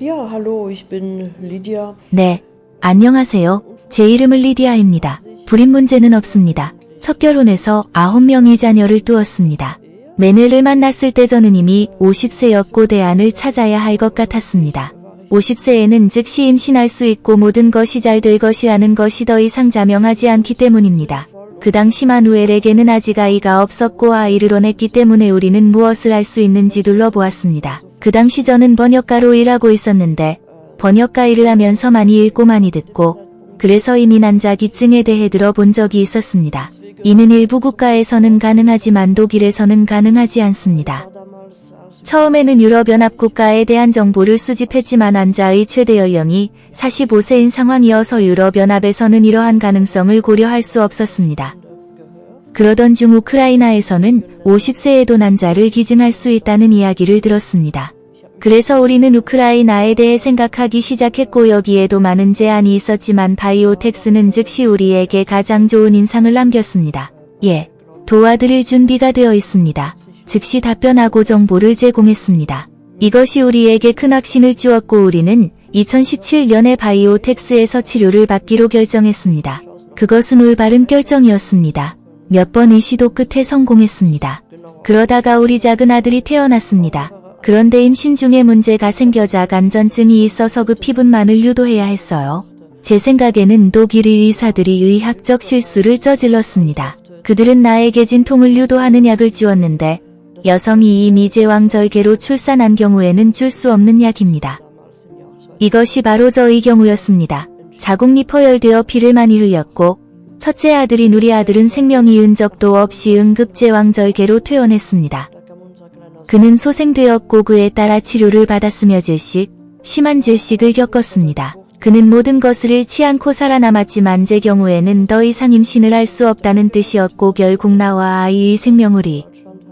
Ja, hallo, ich bin Lydia. 네, 안녕하세요. 제 이름은 리디아입니다. 불임 문제는 없습니다. 첫 결혼해서 9명의 자녀를 두었습니다. 매너를 만났을 때 저는 이미 50세였고 대안을 찾아야 할 것 같았습니다. 50세에는 즉시 임신할 수 있고 모든 것이 잘 될 것이라는 것이 더 이상 자명하지 않기 때문입니다. 그 당시 마누엘에게는 아직 아이가 없었고 아이를 원했기 때문에 우리는 무엇을 할 수 있는지 둘러보았습니다. 그 당시 저는 번역가로 일하고 있었는데 번역가 일을 하면서 많이 읽고 많이 듣고 그래서 이미 난자기증에 대해 들어본 적이 있었습니다. 이는 일부 국가에서는 가능하지만 독일에서는 가능하지 않습니다. 처음에는 유럽연합 국가에 대한 정보를 수집했지만 환자의 최대 연령이 45세인 상황이어서 유럽연합에서는 이러한 가능성을 고려할 수 없었습니다. 그러던 중 우크라이나에서는 50세에도 난자를 기증할 수 있다는 이야기를 들었습니다. 그래서 우리는 우크라이나에 대해 생각하기 시작했고 여기에도 많은 제한이 있었지만 바이오텍스는 즉시 우리에게 가장 좋은 인상을 남겼습니다. 예, 도와드릴 준비가 되어 있습니다. 즉시 답변하고 정보를 제공했습니다. 이것이 우리에게 큰 확신을 주었고 우리는 2017년에 바이오텍스에서 치료를 받기로 결정했습니다. 그것은 올바른 결정이었습니다. 몇 번의 시도 끝에 성공했습니다. 그러다가 우리 작은 아들이 태어났습니다. 그런데 임신 중에 문제가 생겨 자간전증이 있어서 그 피분만을 유도해야 했어요. 제 생각에는 독일의 의사들이 의학적 실수를 저질렀습니다. 그들은 나에게 진통을 유도하는 약을 주었는데 여성이 이미 제왕절개로 출산한 경우에는 줄 수 없는 약입니다. 이것이 바로 저의 경우였습니다. 자궁이 포열되어 피를 많이 흘렸고 첫째 아들인 우리 아들은 생명이 은 적도 없이 응급제왕절개로 퇴원했습니다. 그는 소생되었고 그에 따라 치료를 받았으며 질식, 심한 질식을 겪었습니다. 그는 모든 것을 잃지 않고 살아남았지만 제 경우에는 더 이상 임신을 할 수 없다는 뜻이었고 결국 나와 아이의 생명을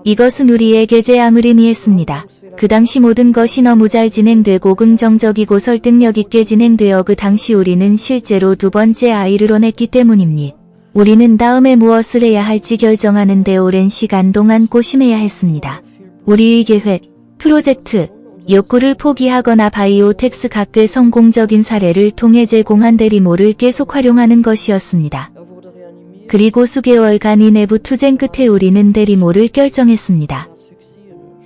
이것은 우리에게 재앙을 의미했습니다. 그 당시 모든 것이 너무 잘 진행되고 긍정적이고 설득력 있게 진행되어 그 당시 우리는 실제로 두 번째 아이를 원했기 때문입니다. 우리는 다음에 무엇을 해야 할지 결정하는데 오랜 시간 동안 고심해야 했습니다. 우리의 계획, 프로젝트, 욕구를 포기하거나 바이오텍스 각계 성공적인 사례를 통해 제공한 대리모를 계속 활용하는 것이었습니다. 그리고 수개월간의 내부 투쟁 끝에 우리는 대리모를 결정했습니다.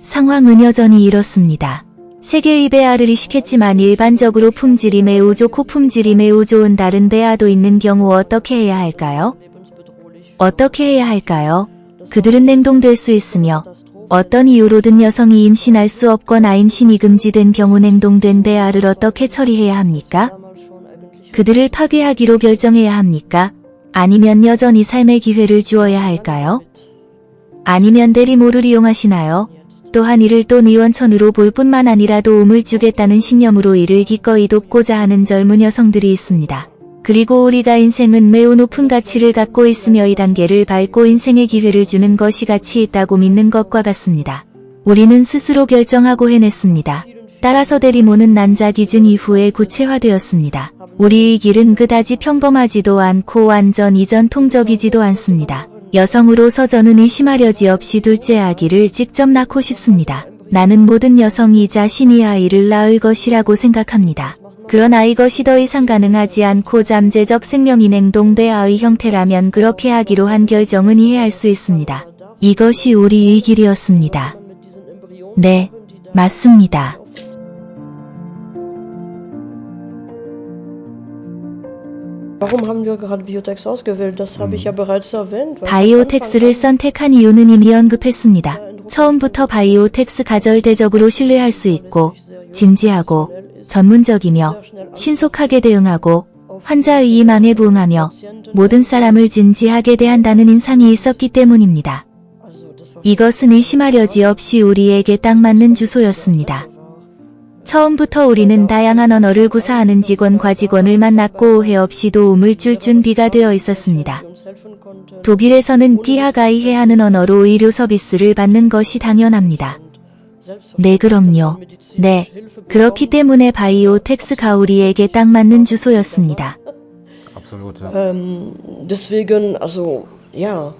상황은 여전히 이렇습니다. 세계의 배아를 이식했지만 일반적으로 품질이 매우 좋고 품질이 매우 좋은 다른 배아도 있는 경우 어떻게 해야 할까요? 어떻게 해야 할까요? 그들은 냉동될 수 있으며 어떤 이유로든 여성이 임신할 수 없거나 임신이 금지된 경우 냉동된 배아를 어떻게 처리해야 합니까? 그들을 파괴하기로 결정해야 합니까? 아니면 여전히 삶의 기회를 주어야 할까요? 아니면 대리모를 이용하시나요? 또한 이를 또 미원천으로 볼 뿐만 아니라 도움을 주겠다는 신념으로 이를 기꺼이 돕고자 하는 젊은 여성들이 있습니다. 그리고 우리가 인생은 매우 높은 가치를 갖고 있으며 이 단계를 밟고 인생의 기회를 주는 것이 가치 있다고 믿는 것과 같습니다. 우리는 스스로 결정하고 해냈습니다. 따라서 대리모는 난자기증 이후에 구체화되었습니다. 우리의 길은 그다지 평범하지도 않고 완전 이전통적이지도 않습니다. 여성으로서 저는 의심하려지 없이 둘째 아기를 직접 낳고 싶습니다. 나는 모든 여성이 자신이 아이를 낳을 것이라고 생각합니다. 그러나 이것이 더 이상 가능하지 않고 잠재적 생명이 냉동배아의 형태라면 그렇게 하기로 한 결정은 이해할 수 있습니다. 이것이 우리의 길이었습니다. 네, 맞습니다. Warum haben wir gerade Biotex ausgewählt? Das habe ich ja bereits erwähnt. 바이오텍스를 선택한 이유는 이미 언급했습니다. 처음부터 바이오텍스 가절대적으로 신뢰할 수 있고 진지하고 전문적이며 신속하게 대응하고 환자의 희망에 부응하며 모든 사람을 진지하게 대한다는 인상이 있었기 때문입니다. 이것은 의심하려지 없이 우리에게 딱 맞는 주소였습니다. 처음부터 우리는 다양한 언어를 구사하는 직원과 직원을 만났고 오해 없이 도움을 줄 준비가 되어 있었습니다. 독일에서는 끼하가 이해하는 언어로 의료 서비스를 받는 것이 당연합니다. 네, 그럼요. 네, 그렇기 때문에 바이오텍스가 우리에게 딱 맞는 주소였습니다. Absolut, ja. Deswegen, also, ja,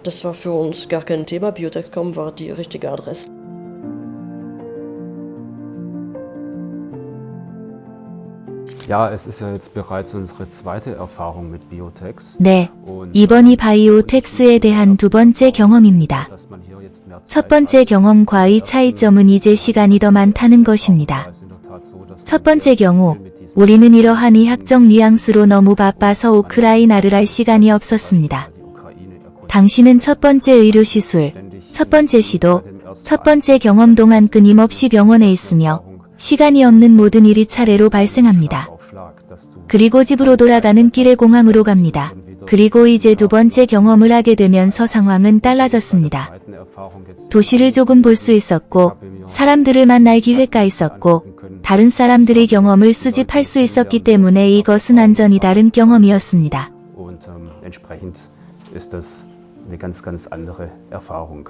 das war für uns gar kein Thema. Biotech.com war die richtige Adresse. Ja, es ist ja jetzt bereits unsere zweite Erfahrung mit Biotex. 네, 이번이 바이오텍스에 대한 두 번째 경험입니다. Dass man hier jetzt mehr 첫 번째 경험과의 차이점은 이제 시간이 더 많다는 것입니다. 첫 번째 경우, 우리는 이러한 의학적 뉘앙스로 너무 바빠서 우크라이나를 알 시간이 없었습니다. 당신은 첫 번째 의료 시술, 첫 번째 시도, 첫 번째 경험 동안 끊임없이 병원에 있으며 시간이 없는 모든 일이 차례로 발생합니다. 그리고 집으로 돌아가는 길에 공항으로 갑니다. 그리고 이제 두 번째 경험을 하게 되면서 상황은 달라졌습니다. 도시를 조금 볼 수 있었고, 사람들을 만날 기회가 있었고, 다른 사람들의 경험을 수집할 수 있었기 때문에 이것은 완전히 다른 경험이었습니다. Und entsprechend ist das eine ganz andere Erfahrung.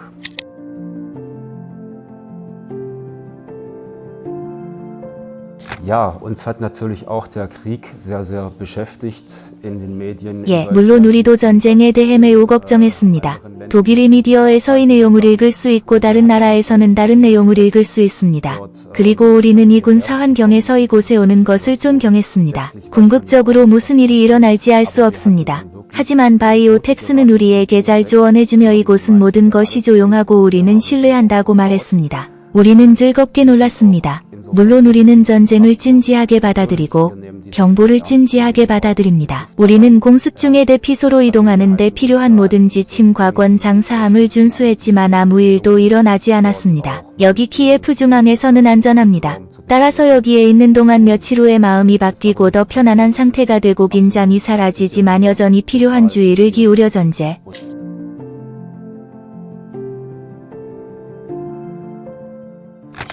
Ja, uns hat natürlich auch der Krieg sehr beschäftigt in den Medien. 예, 물론 우리도 전쟁에 대해 매우 걱정했습니다. 독일의 미디어에서 이 내용을 읽을 수 있고 다른 나라에서는 다른 내용을 읽을 수 있습니다. 그리고 우리는 이 군사 환경에서 이곳에 오는 것을 존경했습니다. 궁극적으로 무슨 일이 일어날지 알 수 없습니다. 하지만 바이오텍스는 우리에게 잘 조언해주며 이곳은 모든 것이 조용하고 우리는 신뢰한다고 말했습니다. 우리는 즐겁게 놀랐습니다. 물론 우리는 전쟁을 진지하게 받아들이고 경보를 진지하게 받아들입니다. 우리는 공습 중에 대피소로 이동하는 데 필요한 모든 지침 과권 장사함을 준수했지만 아무 일도 일어나지 않았습니다. 여기 키예프 중앙에서는 안전합니다. 따라서 여기에 있는 동안 며칠 후에 마음이 바뀌고 더 편안한 상태가 되고 긴장이 사라지지만 여전히 필요한 주의를 기울여 전제.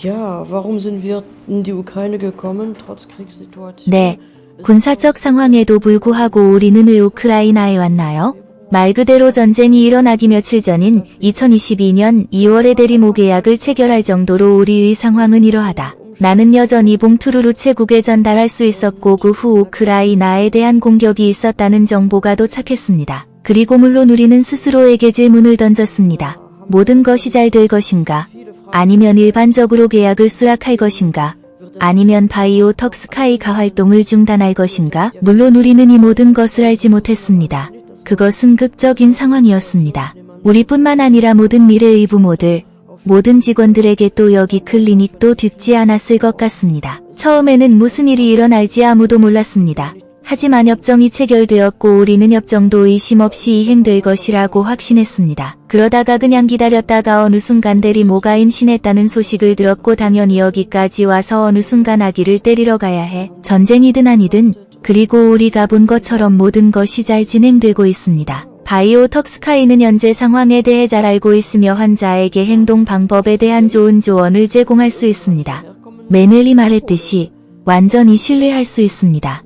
Ja, warum sind wir in die Ukraine gekommen, trotz Kriegssituation? 네, 군사적 상황에도 불구하고 우리는 왜 우크라이나에 왔나요? 말 그대로 전쟁이 일어나기 며칠 전인 2022년 2월에 대리모 계약을 체결할 정도로 우리의 상황은 이러하다. 나는 여전히 봉투를 우체국에 전달할 수 있었고 그 후 우크라이나에 대한 공격이 있었다는 정보가 도착했습니다. 그리고 물론 우리는 스스로에게 질문을 던졌습니다. 모든 것이 잘 될 것인가? 아니면 일반적으로 계약을 수락할 것인가? 아니면 바이오톡스카이가 활동을 중단할 것인가? 물론 우리는 이 모든 것을 알지 못했습니다. 그것은 극적인 상황이었습니다. 우리뿐만 아니라 모든 미래의 부모들, 모든 직원들에게 또 여기 클리닉도 뒷지 않았을 것 같습니다. 처음에는 무슨 일이 일어날지 아무도 몰랐습니다. 하지만 협정이 체결되었고 우리는 협정도 의심 없이 이행될 것이라고 확신했습니다. 그러다가 그냥 기다렸다가 어느 순간 대리모가 임신했다는 소식을 들었고 당연히 여기까지 와서 어느 순간 아기를 때리러 가야 해. 전쟁이든 아니든 그리고 우리가 본 것처럼 모든 것이 잘 진행되고 있습니다. 바이오톡스카이는 현재 상황에 대해 잘 알고 있으며 환자에게 행동 방법에 대한 좋은 조언을 제공할 수 있습니다. 매넬이 말했듯이 완전히 신뢰할 수 있습니다.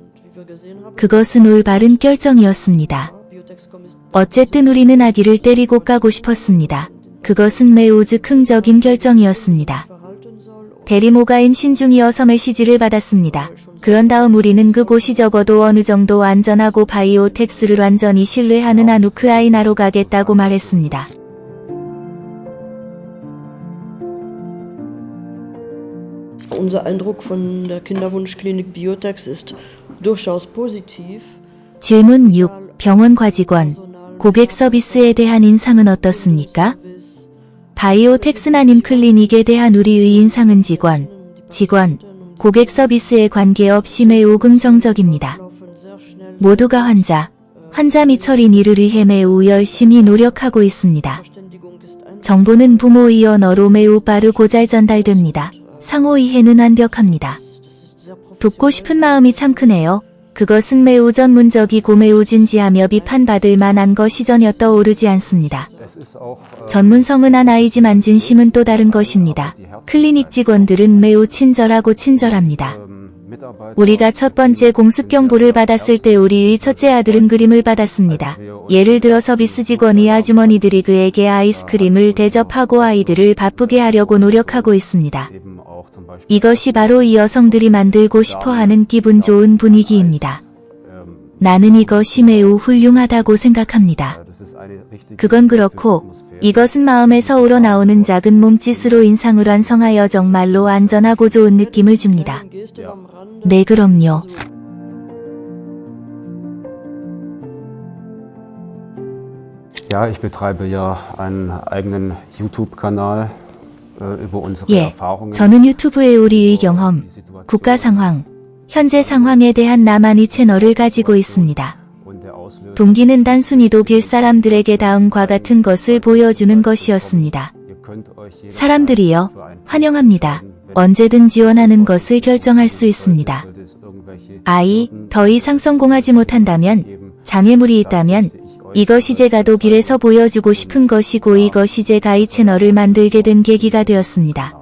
그것은 올바른 결정이었습니다. 어쨌든 우리는 아기를 데리고 가고 싶었습니다. 그것은 매우 즉흥적인 결정이었습니다. 대리모가 임신 중이어서 메시지를 받았습니다. 그런 다음 우리는 그곳이 적어도 어느 정도 안전하고 바이오텍스를 완전히 신뢰하는 한 우크라이나로 가겠다고 말했습니다. Unser Eindruck von der Kinderwunschklinik Biotex ist durchaus positiv. 질문 6. 병원 과직원, 고객 서비스에 대한 인상은 어떻습니까? 바이오텍스나님 클리닉에 대한 우리의 인상은 직원, 고객 서비스에 관계없이 매우 긍정적입니다. 모두가 환자 미철인 이를 위해 매우 열심히 노력하고 있습니다. 정보는 부모의 언어로 매우 빠르고 잘 전달됩니다. 상호 이해는 완벽합니다. 돕고 싶은 마음이 참 크네요. 그것은 매우 전문적이고 매우 진지하며 비판받을 만한 것이 전혀 떠오르지 않습니다. 전문성은 하나이지만 진심은 또 다른 것입니다. 클리닉 직원들은 매우 친절합니다. 우리가 첫 번째 공습 경보를 받았을 때 우리의 첫째 아들은 그림을 받았습니다. 예를 들어 서비스 직원이 아주머니들이 그에게 아이스크림을 대접하고 아이들을 바쁘게 하려고 노력하고 있습니다. 이것이 바로 이 여성들이 만들고 싶어하는 기분 좋은 분위기입니다. 나는 이것이 매우 훌륭하다고 생각합니다. 그건 그렇고 이것은 마음에서 우러나오는 작은 몸짓으로 인상을 완성하여 정말로 안전하고 좋은 느낌을 줍니다. 네, 그럼요. Ja, ich betreibe ja einen eigenen YouTube-Kanal über unsere 예, Erfahrungen. 저는 유튜브에 우리의 경험, 국가 상황, 현재 상황에 대한 나만의 채널을 가지고 있습니다. Und der Auslöser, 동기는 단순히 독일 사람들에게 다음과 같은 것을 보여주는 것이었습니다. ihr könnt euch jederzeit 사람들이여, für ein 환영합니다. 언제든 지원하는 것을 결정할 수 있습니다. sollte es irgendwelche 아이, 더 이상 성공하지 못한다면, 장애물이 있다면, 이것이 제가 독일에서 보여주고 싶은 것이고 이것이 제가 이 채널을 만들게 된 계기가 되었습니다.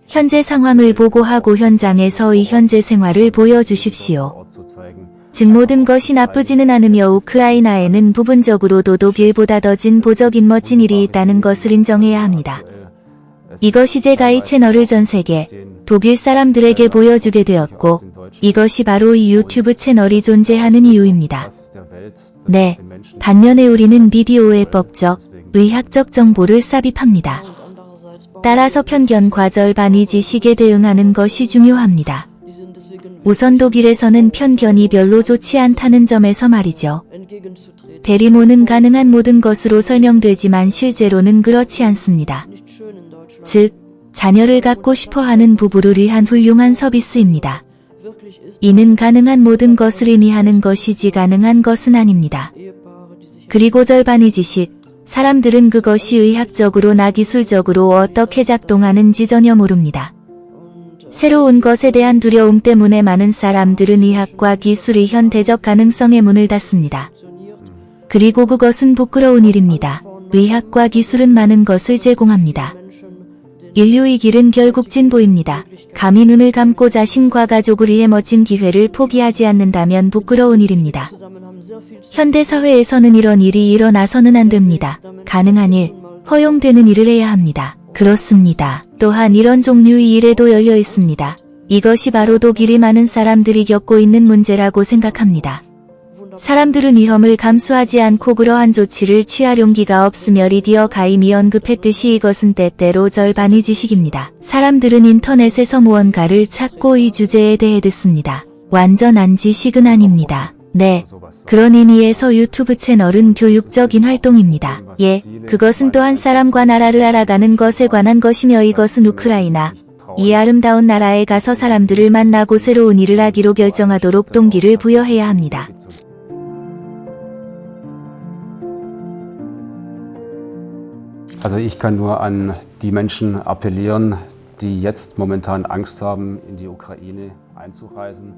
현재 상황을 보고하고 현장에서의 현재 생활을 보여주십시오. Ort zu zeigen. 즉 모든 것이 나쁘지는 않으며 우크라이나에는 부분적으로도 독일보다 더 진보적인 멋진 일이 있다는 것을 인정해야 합니다. 이것이 제가 이 채널을 전 세계 독일 사람들에게 보여주게 되었고 이것이 바로 이 유튜브 채널이 존재하는 이유입니다. 네, 반면에 우리는 비디오에 법적, 의학적 정보를 삽입합니다. 따라서 편견과 절반의 지식에 대응하는 것이 중요합니다. 우선 독일에서는 편견이 별로 좋지 않다는 점에서 말이죠. 대리모는 가능한 모든 것으로 설명되지만 실제로는 그렇지 않습니다. 즉, 자녀를 갖고 싶어하는 부부를 위한 훌륭한 서비스입니다. 이는 가능한 모든 것을 의미하는 것이지 가능한 것은 아닙니다. 그리고 절반의 지식, 사람들은 그것이 의학적으로나 기술적으로 어떻게 작동하는지 전혀 모릅니다. 새로운 것에 대한 두려움 때문에 많은 사람들은 의학과 기술의 현대적 가능성에 문을 닫습니다. 그리고 그것은 부끄러운 일입니다. 의학과 기술은 많은 것을 제공합니다. 인류의 길은 결국 진보입니다. 감히 눈을 감고 자신과 가족을 위해 멋진 기회를 포기하지 않는다면 부끄러운 일입니다. 현대사회에서는 이런 일이 일어나서는 안 됩니다. 가능한 일, 허용되는 일을 해야 합니다. 그렇습니다. 또한 이런 종류의 일에도 열려 있습니다. 이것이 바로 독일의 많은 사람들이 겪고 있는 문제라고 생각합니다. 사람들은 위험을 감수하지 않고 그러한 조치를 취할 용기가 없으며 리디어 가임이 언급했듯이 이것은 때때로 절반의 지식입니다. 사람들은 인터넷에서 무언가를 찾고 이 주제에 대해 듣습니다. 완전한 지식은 아닙니다. 네, 그런 의미에서 유튜브 채널은 교육적인 활동입니다. 예, 그것은 또 한 사람과 나라를 알아가는 것에 관한 것이며 이것은 우크라이나, 이 아름다운 나라에 가서 사람들을 만나고 새로운 일을 하기로 결정하도록 동기를 부여해야 합니다. Also ich kann nur an die Menschen appellieren, die jetzt momentan Angst haben, in die Ukraine einzureisen.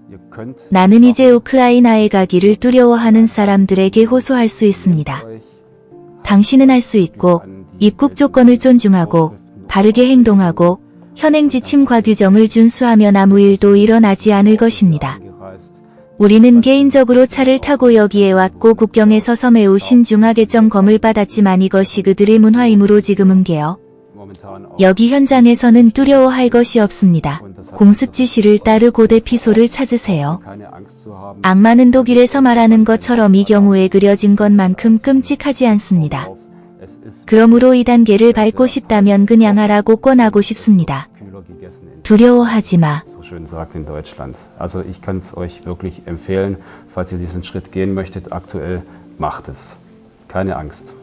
Ihr könnt 나는 이제 우크라이나에 가기를 두려워하는 사람들에게 호소할 수 있습니다. 당신은 할 수 있고 입국 조건을 존중하고 바르게 행동하고 현행 지침과 규정을 준수하면 아무 일도 일어나지 않을 것입니다. 우리는 개인적으로 차를 타고 여기에 왔고 국경에 서서 매우 신중하게 점검을 받았지만 이것이 그들의 문화이므로 지금은 개어. 여기 현장에서는 두려워할 것이 없습니다. 공습 지시를 따르고 대피소를 찾으세요. 악마는 독일에서 말하는 것처럼 이 경우에 그려진 것만큼 끔찍하지 않습니다. 그러므로 이 단계를 밟고 싶다면 그냥 하라고 권하고 싶습니다. 두려워하지 마. So schön sagt in Deutschland. Also ich kann es euch wirklich empfehlen, falls ihr diesen Schritt gehen möchtet, aktuell macht es. Keine Angst.